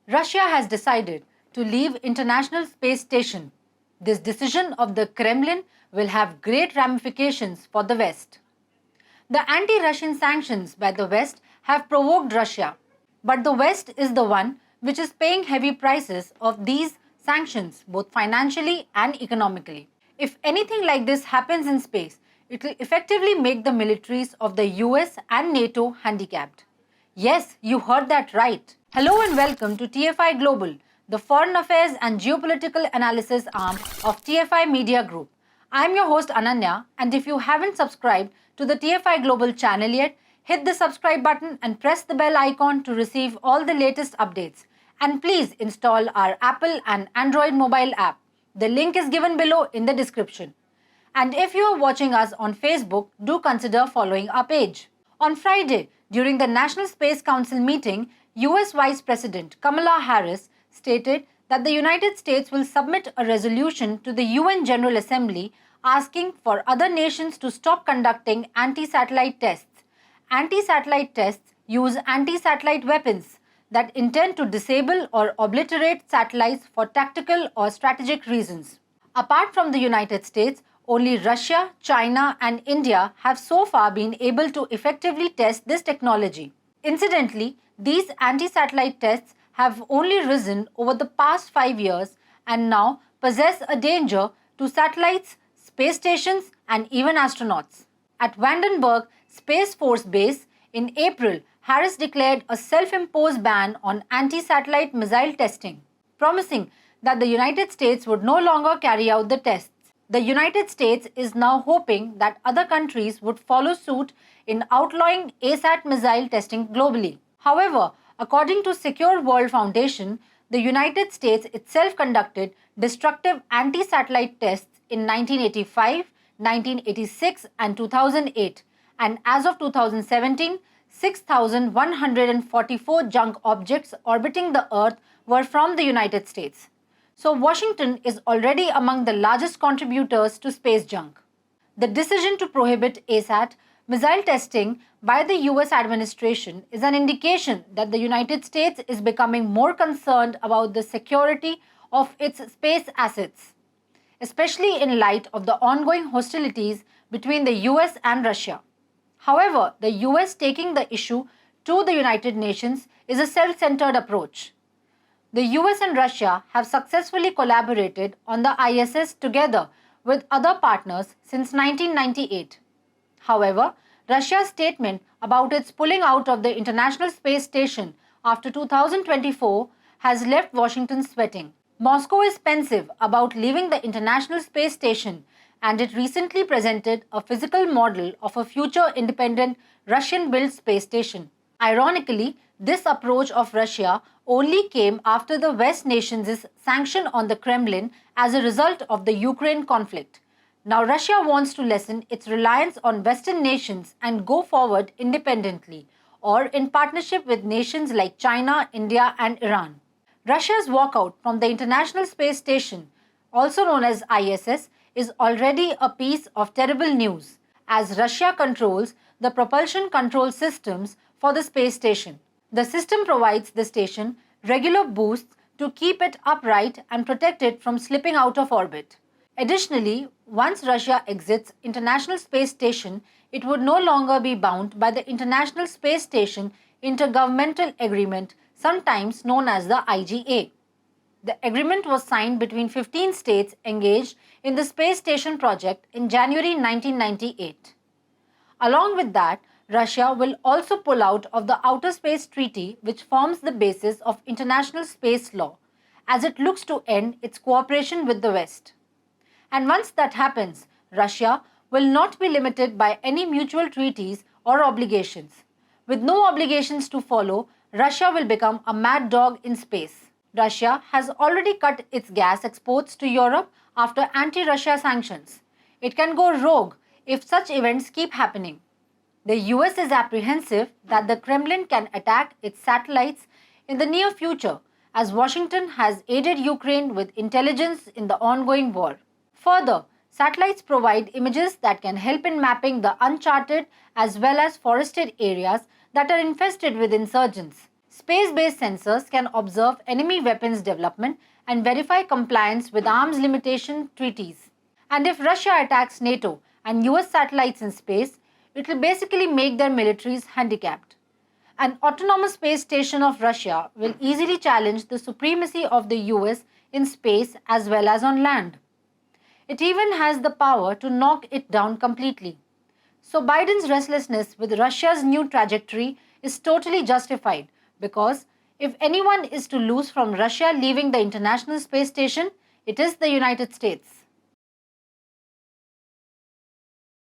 Russia has decided to leave International Space Station. This decision of the Kremlin will have great ramifications for the West. The anti-Russian sanctions by the West have provoked Russia, but the West is the one which is paying heavy prices of these sanctions both financially and economically. If anything like this happens in space, it will effectively make the militaries of the US and NATO handicapped. Yes, you heard that right. Hello and welcome to TFI Global, the foreign affairs and geopolitical analysis arm of TFI Media Group. I'm your host Ananya, and if you haven't subscribed to the TFI Global channel yet, hit the subscribe button and press the bell icon to receive all the latest updates. And please install our Apple and Android mobile app. The link is given below in the description. And if you are watching us on Facebook, do consider following our page. On Friday, during the National Space Council meeting, US Vice President Kamala Harris stated that the United States will submit a resolution to the UN General Assembly asking for other nations to stop conducting anti-satellite tests. Anti-satellite tests use anti-satellite weapons that intend to disable or obliterate satellites for tactical or strategic reasons. Apart from the United States, only Russia, China, and India have so far been able to effectively test this technology. Incidentally, these anti-satellite tests have only risen over the past 5 years and now possess a danger to satellites, space stations, and even astronauts. At Vandenberg Space Force Base in April, Harris declared a self-imposed ban on anti-satellite missile testing, promising that the United States would no longer carry out the tests. The United States is now hoping that other countries would follow suit in outlawing ASAT missile testing globally. However, according to Secure World Foundation, the United States itself conducted destructive anti-satellite tests in 1985, 1986, and 2008, and as of 2017, 6,144 junk objects orbiting the Earth were from the United States. So Washington is already among the largest contributors to space junk. The decision to prohibit ASAT missile testing by the US administration is an indication that the United States is becoming more concerned about the security of its space assets, especially in light of the ongoing hostilities between the US and Russia. However, the US taking the issue to the United Nations is a self-centered approach. The US and Russia have successfully collaborated on the ISS together with other partners since 1998. However, Russia's statement about its pulling out of the International Space Station after 2024 has left Washington sweating. Moscow is pensive about leaving the International Space Station, and it recently presented a physical model of a future independent Russian-built space station. Ironically, this approach of Russia only came after the West nations' sanction on the Kremlin as a result of the Ukraine conflict. Now Russia wants to lessen its reliance on Western nations and go forward independently or in partnership with nations like China, India, and Iran. Russia's walkout from the International Space Station, also known as ISS, is already a piece of terrible news, as Russia controls the propulsion control systems for the space station. The system provides the station regular boosts to keep it upright and protect it from slipping out of orbit. Additionally, once Russia exits International Space Station, it would no longer be bound by the International Space Station Intergovernmental Agreement, sometimes known as the IGA. The agreement was signed between 15 states engaged in the space station project in January 1998. Along with that, Russia will also pull out of the Outer Space Treaty, which forms the basis of international space law, as it looks to end its cooperation with the West. And once that happens, Russia will not be limited by any mutual treaties or obligations. With no obligations to follow, Russia will become a mad dog in space. Russia has already cut its gas exports to Europe after anti-Russia sanctions. It can go rogue if such events keep happening. The US is apprehensive that the Kremlin can attack its satellites in the near future, as Washington has aided Ukraine with intelligence in the ongoing war. Further, satellites provide images that can help in mapping the uncharted as well as forested areas that are infested with insurgents. Space-based sensors can observe enemy weapons development and verify compliance with arms limitation treaties. And if Russia attacks NATO and US satellites in space, it will basically make their militaries handicapped. An autonomous space station of Russia will easily challenge the supremacy of the US in space as well as on land. It even has the power to knock it down completely. So Biden's restlessness with Russia's new trajectory is totally justified because if anyone is to lose from Russia leaving the International Space Station, it is the United States.